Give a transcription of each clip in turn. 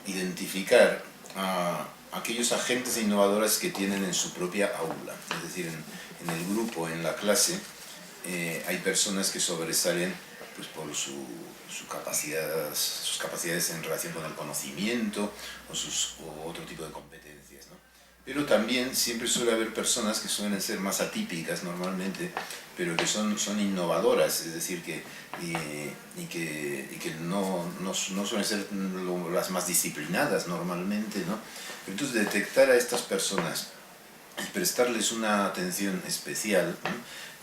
Identificar a aquellos agentes innovadores que tienen en su propia aula, es decir, en el grupo, en la clase, hay personas que sobresalen pues, por sus capacidades en relación con el conocimiento o otro tipo de competencias, ¿no? Pero también siempre suele haber personas que suelen ser más atípicas normalmente, pero que son innovadoras, es decir, que no suelen ser las más disciplinadas normalmente, ¿no? Entonces detectar a estas personas y prestarles una atención especial, ¿no?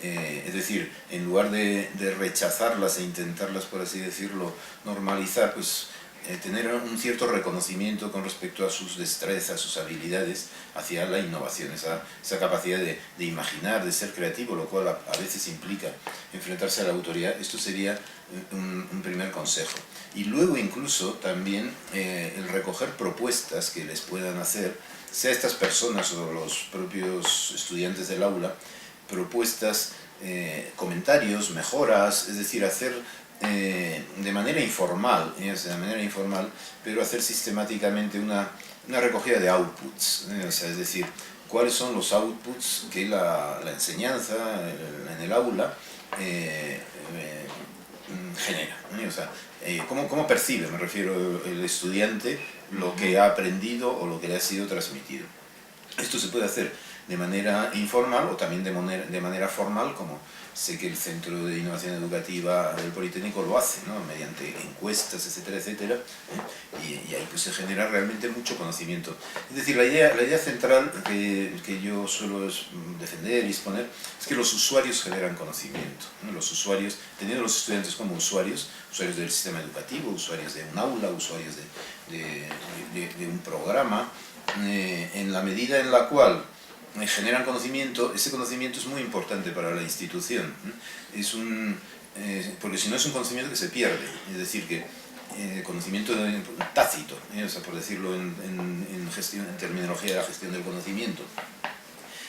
Es decir, en lugar de rechazarlas e intentarlas, por así decirlo, normalizar, pues tener un cierto reconocimiento con respecto a sus destrezas, sus habilidades hacia la innovación, esa capacidad de imaginar, de ser creativo, lo cual a veces implica enfrentarse a la autoridad. Esto sería un primer consejo. Y luego incluso también el recoger propuestas que les puedan hacer, sea estas personas o los propios estudiantes del aula, propuestas, comentarios, mejoras, es decir, hacer de manera informal, pero hacer sistemáticamente una recogida de outputs, es decir, cuáles son los outputs que la enseñanza en el aula genera, cómo percibe, me refiero, el estudiante lo que ha aprendido o lo que le ha sido transmitido. Esto se puede hacer de manera informal o también de manera formal, como sé que el Centro de Innovación Educativa del Politécnico lo hace, ¿no? Mediante encuestas, etcétera, etcétera, y ahí pues se genera realmente mucho conocimiento. Es decir, la idea central que yo suelo defender y exponer es que los usuarios generan conocimiento, ¿no? Los usuarios, teniendo los estudiantes como usuarios del sistema educativo, usuarios de un aula, usuarios de un programa, en la medida en la cual generan conocimiento, ese conocimiento es muy importante para la institución, porque si no es un conocimiento que se pierde, es decir, que conocimiento tácito, por decirlo en terminología de la gestión del conocimiento.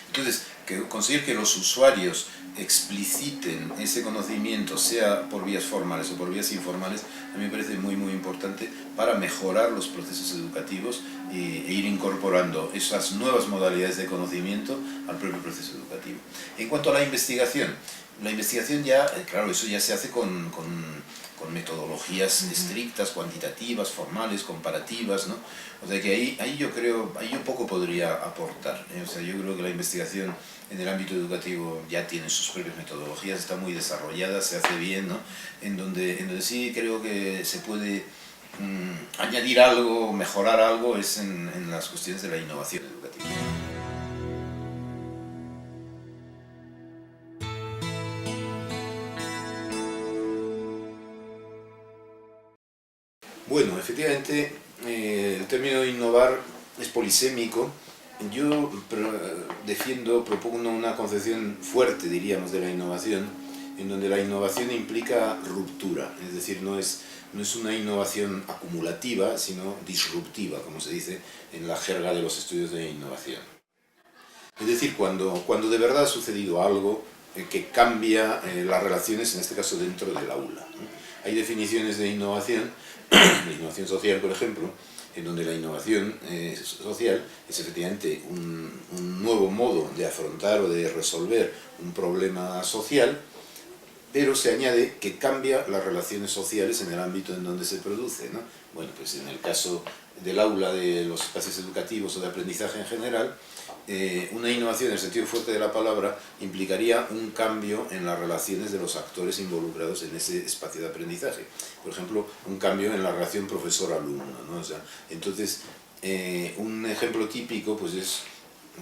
Entonces, conseguir que los usuarios expliciten ese conocimiento, sea por vías formales o por vías informales, a mí me parece muy importante para mejorar los procesos educativos e ir incorporando esas nuevas modalidades de conocimiento al propio proceso educativo. En cuanto a la investigación ya, claro, eso ya se hace con metodologías estrictas, cuantitativas, formales, comparativas, ¿no? O sea que ahí yo poco podría aportar, ¿eh? O sea, yo creo que la investigación en el ámbito educativo ya tiene sus propias metodologías, está muy desarrollada, se hace bien, ¿no? En donde sí creo que se puede añadir algo, mejorar algo, es en las cuestiones de la innovación educativa. Bueno, efectivamente, el término innovar es polisémico. Yo propongo una concepción fuerte, diríamos, de la innovación, en donde la innovación implica ruptura, es decir, no es una innovación acumulativa, sino disruptiva, como se dice en la jerga de los estudios de innovación. Es decir, cuando de verdad ha sucedido algo que cambia las relaciones, en este caso dentro del aula, ¿no? Hay definiciones de innovación social, por ejemplo, en donde la innovación social es efectivamente un nuevo modo de afrontar o de resolver un problema social, pero se añade que cambia las relaciones sociales en el ámbito en donde se produce, ¿no? Bueno, pues en el caso del aula, de los espacios educativos o de aprendizaje en general, una innovación en el sentido fuerte de la palabra implicaría un cambio en las relaciones de los actores involucrados en ese espacio de aprendizaje. Por ejemplo, un cambio en la relación profesor-alumno, ¿no? O sea, entonces, un ejemplo típico pues es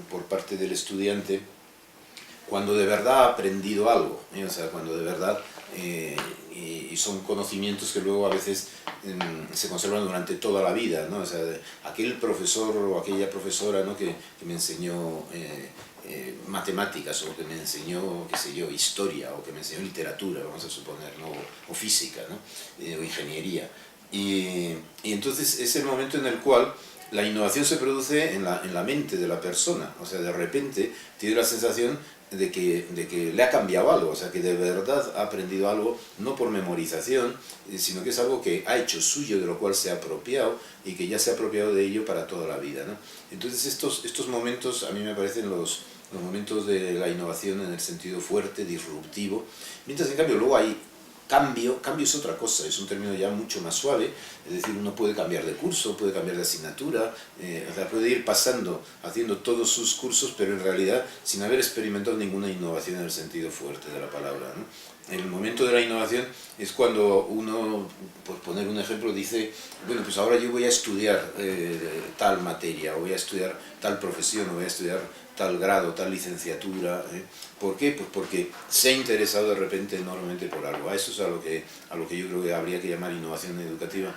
por parte del estudiante cuando de verdad ha aprendido algo, o sea, cuando de verdad, y son conocimientos que luego a veces se conservan durante toda la vida, ¿no? O sea, aquel profesor o aquella profesora, ¿no? que me enseñó matemáticas, o que me enseñó, qué sé yo, historia, o que me enseñó literatura, vamos a suponer, ¿no? O física, ¿no? O ingeniería. Y entonces es el momento en el cual la innovación se produce en la mente de la persona, o sea, de repente tiene la sensación de que le ha cambiado algo, o sea, que de verdad ha aprendido algo, no por memorización, sino que es algo que ha hecho suyo, de lo cual se ha apropiado y que ya se ha apropiado de ello para toda la vida, ¿no? Entonces estos momentos a mí me parecen los momentos de la innovación en el sentido fuerte, disruptivo, mientras en cambio luego hay cambio es otra cosa, es un término ya mucho más suave, es decir, uno puede cambiar de curso, puede cambiar de asignatura, o sea, puede ir pasando, haciendo todos sus cursos, pero en realidad sin haber experimentado ninguna innovación en el sentido fuerte de la palabra, ¿no? El momento de la innovación es cuando uno, por poner un ejemplo, dice, bueno, pues ahora yo voy a estudiar tal materia, o voy a estudiar tal profesión, o voy a estudiar tal grado, tal licenciatura. ¿Por qué? Pues porque se ha interesado de repente enormemente por algo. A eso es a lo que yo creo que habría que llamar innovación educativa,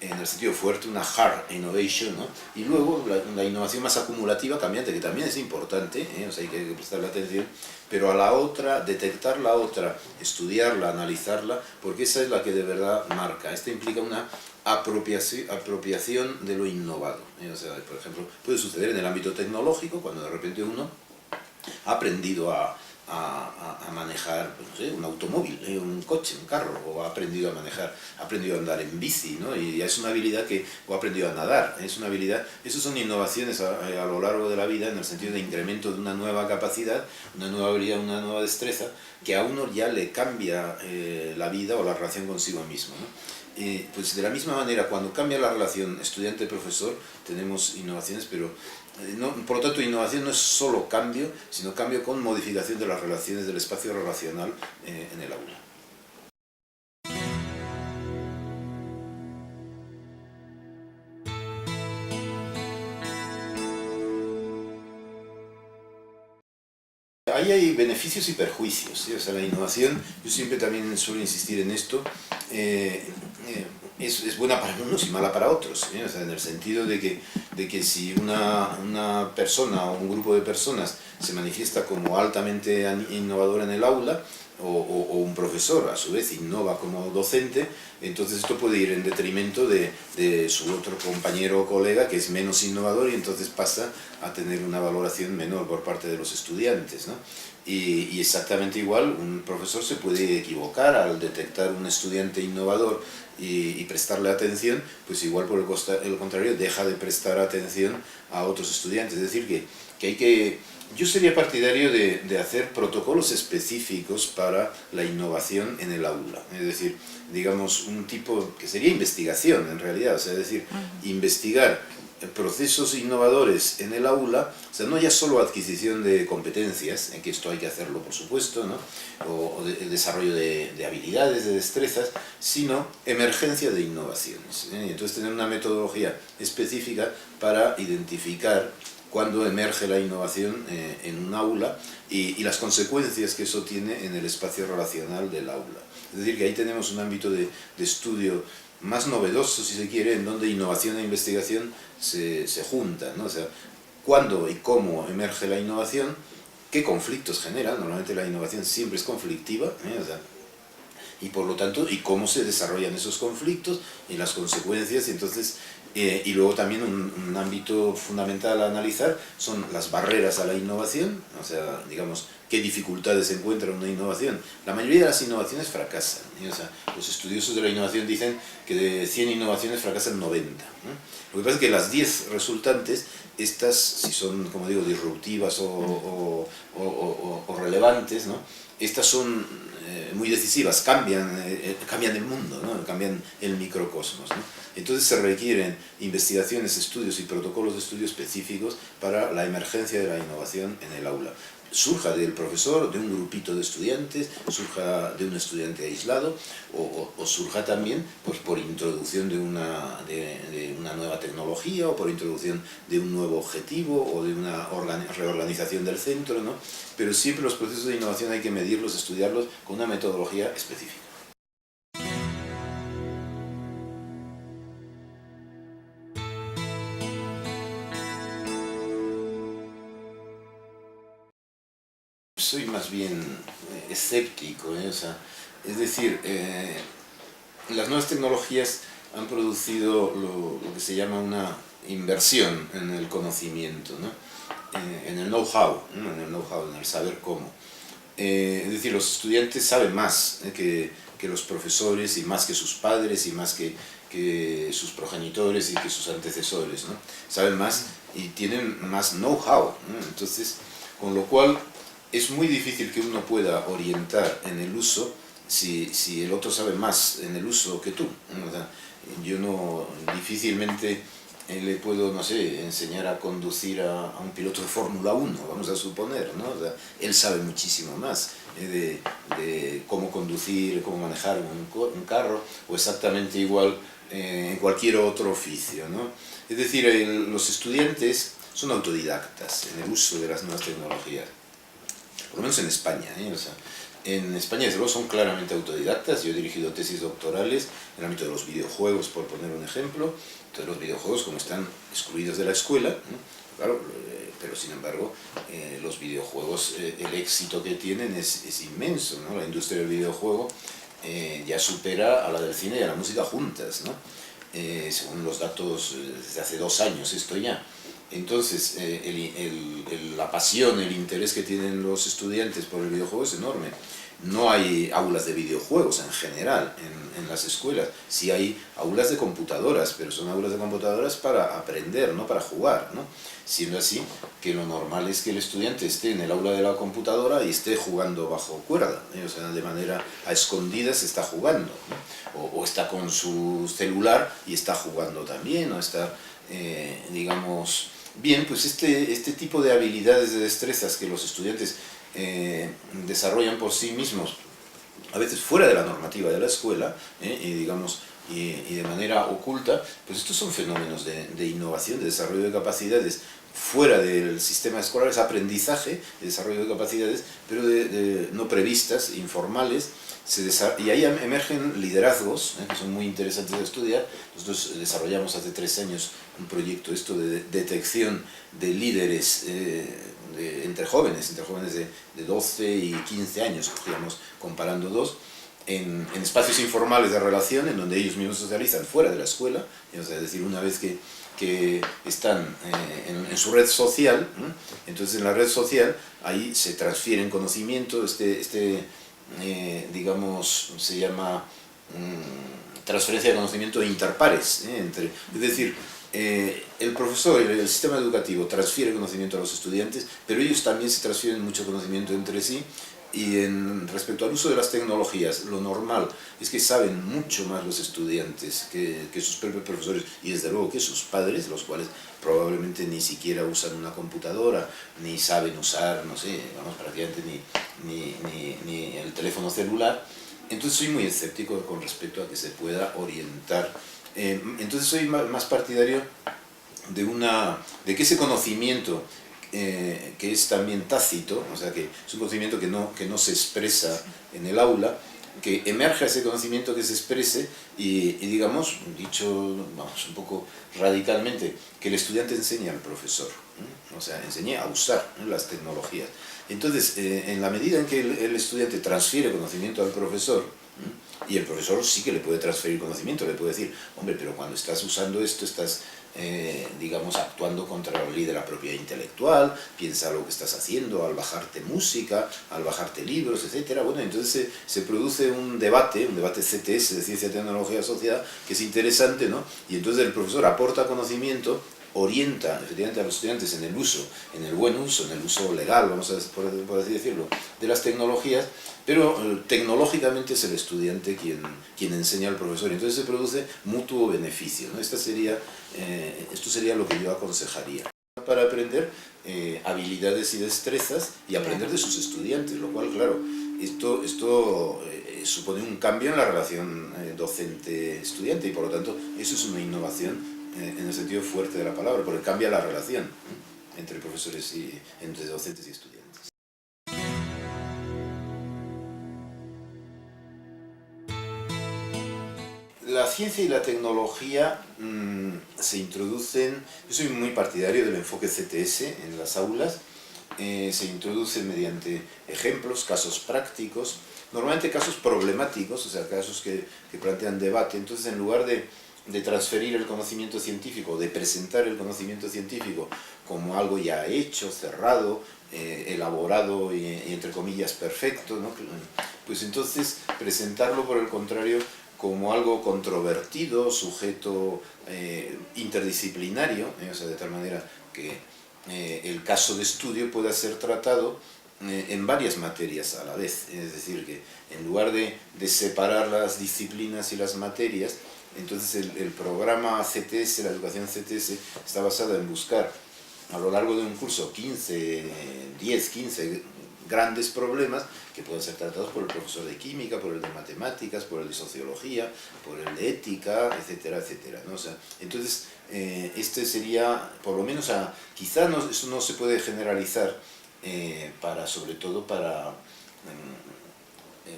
en el sentido fuerte, una hard innovation, ¿no? Y luego la innovación más acumulativa, cambiante, que también es importante, o sea, hay que prestarle atención, pero a la otra, detectar la otra, estudiarla, analizarla, porque esa es la que de verdad marca. Esto implica una apropiación de lo innovado. O sea, por ejemplo, puede suceder en el ámbito tecnológico, cuando de repente uno ha aprendido a manejar, pues no sé, un automóvil, un coche, un carro, o ha aprendido a manejar, ha aprendido a andar en bici, ¿no? Y ya es una habilidad o ha aprendido a nadar, es una habilidad. Esas son innovaciones a lo largo de la vida, en el sentido de incremento de una nueva capacidad, una nueva habilidad, una nueva destreza, que a uno ya le cambia la vida o la relación consigo mismo, ¿no? Pues de la misma manera, cuando cambia la relación estudiante-profesor, tenemos innovaciones, pero por lo tanto, innovación no es solo cambio, sino cambio con modificación de las relaciones del espacio relacional en el aula. Ahí hay beneficios y perjuicios, ¿sí? O sea, la innovación, yo siempre también suelo insistir en esto, es buena para unos y mala para otros, ¿sí? O sea, en el sentido de que si una persona o un grupo de personas se manifiesta como altamente innovadora en el aula, o un profesor a su vez innova como docente, entonces esto puede ir en detrimento de su otro compañero o colega que es menos innovador, y entonces pasa a tener una valoración menor por parte de los estudiantes, ¿no? Y exactamente igual, un profesor se puede equivocar al detectar un estudiante innovador y prestarle atención, pues igual por el contrario deja de prestar atención a otros estudiantes. Es decir, que hay que... Yo sería partidario de hacer protocolos específicos para la innovación en el aula, es decir, digamos, un tipo que sería investigación en realidad, o sea, es decir, investigar procesos innovadores en el aula, o sea, no ya solo adquisición de competencias, en que esto hay que hacerlo por supuesto, ¿no? o el desarrollo de habilidades, de destrezas, sino emergencia de innovaciones, ¿eh? Entonces tener una metodología específica para identificar cuando emerge la innovación en un aula y las consecuencias que eso tiene en el espacio relacional del aula. Es decir, que ahí tenemos un ámbito de estudio más novedoso, si se quiere, en donde innovación e investigación se juntan, ¿no? O sea, cuándo y cómo emerge la innovación, qué conflictos genera. Normalmente la innovación siempre es conflictiva, o sea, y por lo tanto, y cómo se desarrollan esos conflictos y las consecuencias. Y entonces, y luego también un ámbito fundamental a analizar son las barreras a la innovación, o sea, digamos, qué dificultades encuentra una innovación. La mayoría de las innovaciones fracasan, ¿eh? O sea, los estudiosos de la innovación dicen que de 100 innovaciones fracasan 90, ¿eh? Lo que pasa es que las 10 resultantes, estas, si son, como digo, disruptivas o relevantes, ¿no? Estas son muy decisivas, cambian el mundo, ¿no? Cambian el microcosmos, ¿no? Entonces se requieren investigaciones, estudios y protocolos de estudio específicos para la emergencia de la innovación en el aula. surja del profesor, de un grupito de estudiantes, surja de un estudiante aislado o surja también pues, por introducción de una nueva tecnología o por introducción de un nuevo objetivo o de una reorganización del centro, ¿no? Pero siempre los procesos de innovación hay que medirlos, estudiarlos con una metodología específica. Soy más bien escéptico, ¿eh? O sea, es decir, las nuevas tecnologías han producido lo que se llama una inversión en el conocimiento, ¿no? En el know-how, ¿no? En el know-how, en el saber cómo. Es decir, los estudiantes saben más que los profesores y más que sus padres y más que sus progenitores y que sus antecesores, ¿no? Saben más y tienen más know-how, ¿no? Entonces, con lo cual es muy difícil que uno pueda orientar en el uso si el otro sabe más en el uso que tú, ¿no? O sea, yo no difícilmente le puedo, no sé, enseñar a conducir a un piloto de Fórmula 1, vamos a suponer, ¿no? O sea, él sabe muchísimo más de cómo conducir, cómo manejar un carro, o exactamente igual en cualquier otro oficio, ¿no? Es decir, los estudiantes son autodidactas en el uso de las nuevas tecnologías, por lo menos en España, ¿eh? O sea, en España, desde luego, son claramente autodidactas. Yo he dirigido tesis doctorales en el ámbito de los videojuegos, por poner un ejemplo. Entonces, los videojuegos, como están excluidos de la escuela, ¿no? Claro, pero sin embargo, los videojuegos, el éxito que tienen es inmenso, ¿no? La industria del videojuego ya supera a la del cine y a la música juntas, ¿no? Según los datos desde hace 2 años, esto ya. Entonces, la pasión, el interés que tienen los estudiantes por el videojuego es enorme. No hay aulas de videojuegos en general en las escuelas. Sí hay aulas de computadoras, pero son aulas de computadoras para aprender, no para jugar, ¿no? Siendo así que lo normal es que el estudiante esté en el aula de la computadora y esté jugando bajo cuerda, ¿eh? O sea, de manera a escondidas está jugando, ¿no? O está con su celular y está jugando también, o está, digamos... Bien, pues este tipo de habilidades, de destrezas que los estudiantes desarrollan por sí mismos, a veces fuera de la normativa de la escuela, y digamos, y de manera oculta, pues estos son fenómenos de innovación, de desarrollo de capacidades fuera del sistema escolar, es aprendizaje, de desarrollo de capacidades, pero no previstas, informales, y ahí emergen liderazgos, que son muy interesantes de estudiar. Nosotros desarrollamos hace 3 años un proyecto de detección de líderes entre jóvenes de 12 y 15 años, cogíamos comparando dos, en espacios informales de relación, en donde ellos mismos socializan fuera de la escuela, es decir, una vez que están en su red social, entonces en la red social ahí se transfieren conocimiento, digamos, se llama transferencia de conocimiento interpares, es decir, el profesor y el sistema educativo transfiere conocimiento a los estudiantes, pero ellos también se transfieren mucho conocimiento entre sí. Y respecto al uso de las tecnologías, lo normal es que saben mucho más los estudiantes que sus propios profesores y desde luego que sus padres, los cuales probablemente ni siquiera usan una computadora, ni saben usar, no sé, vamos, prácticamente ni el teléfono celular. Entonces soy muy escéptico con respecto a que se pueda orientar. Entonces soy más partidario de que ese conocimiento que es también tácito, o sea que es un conocimiento que no se expresa en el aula, que emerja ese conocimiento, que se exprese y digamos, dicho vamos, un poco radicalmente, que el estudiante enseñe al profesor, o sea, enseñe a usar las tecnologías. Entonces, en la medida en que el estudiante transfiere conocimiento al profesor, y el profesor sí que le puede transferir conocimiento, le puede decir, hombre, pero cuando estás usando esto estás, digamos, actuando contra la ley de la propiedad intelectual, piensa lo que estás haciendo al bajarte música, al bajarte libros, etc. Bueno, entonces se produce un debate CTS de Ciencia, Tecnología, Sociedad, que es interesante, ¿no? Y entonces el profesor aporta conocimiento, orienta efectivamente a los estudiantes en el uso, en el buen uso, en el uso legal, vamos a por así decirlo, de las tecnologías, pero tecnológicamente es el estudiante quien enseña al profesor, y entonces se produce mutuo beneficio, ¿no? Esto sería lo que yo aconsejaría. Para aprender, habilidades y destrezas y aprender de sus estudiantes, lo cual, claro, esto supone un cambio en la relación docente-estudiante y por lo tanto eso es una innovación en el sentido fuerte de la palabra, porque cambia la relación entre profesores y entre docentes y estudiantes. La ciencia y la tecnología se introducen, yo soy muy partidario del enfoque CTS en las aulas, se introducen mediante ejemplos, casos prácticos, normalmente casos problemáticos, o sea, casos que plantean debate. Entonces, en lugar de transferir el conocimiento científico, de presentar el conocimiento científico como algo ya hecho, cerrado, elaborado y entre comillas perfecto, ¿no? Pues entonces presentarlo por el contrario como algo controvertido, sujeto interdisciplinario, o sea, de tal manera que el caso de estudio pueda ser tratado en varias materias a la vez. Es decir, que en lugar de separar las disciplinas y las materias, entonces el programa CTS, la educación CTS, está basada en buscar a lo largo de un curso 15 grandes problemas que pueden ser tratados por el profesor de química, por el de matemáticas, por el de sociología, por el de ética, etcétera, etcétera, ¿no? O sea, entonces, este sería, por lo menos, quizá no, eso no se puede generalizar sobre todo para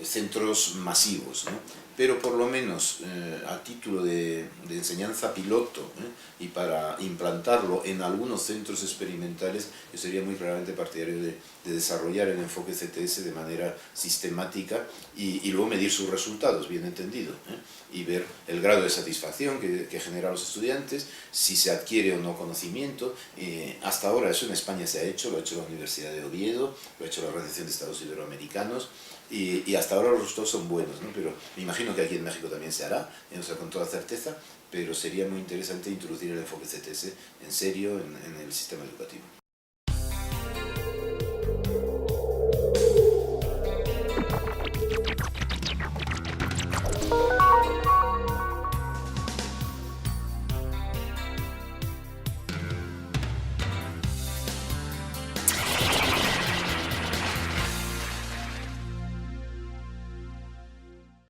centros masivos, ¿no? Pero por lo menos a título de enseñanza piloto y para implantarlo en algunos centros experimentales, yo sería muy claramente partidario de desarrollar el enfoque CTS de manera sistemática y luego medir sus resultados, bien entendido, y ver el grado de satisfacción que genera a los estudiantes, si se adquiere o no conocimiento. Hasta ahora eso en España se ha hecho, lo ha hecho la Universidad de Oviedo, lo ha hecho la Organización de Estados Iberoamericanos, y hasta ahora los resultados son buenos, ¿no? Pero me imagino que aquí en México también se hará, o sea, con toda certeza, pero sería muy interesante introducir el enfoque CTS en serio en el sistema educativo.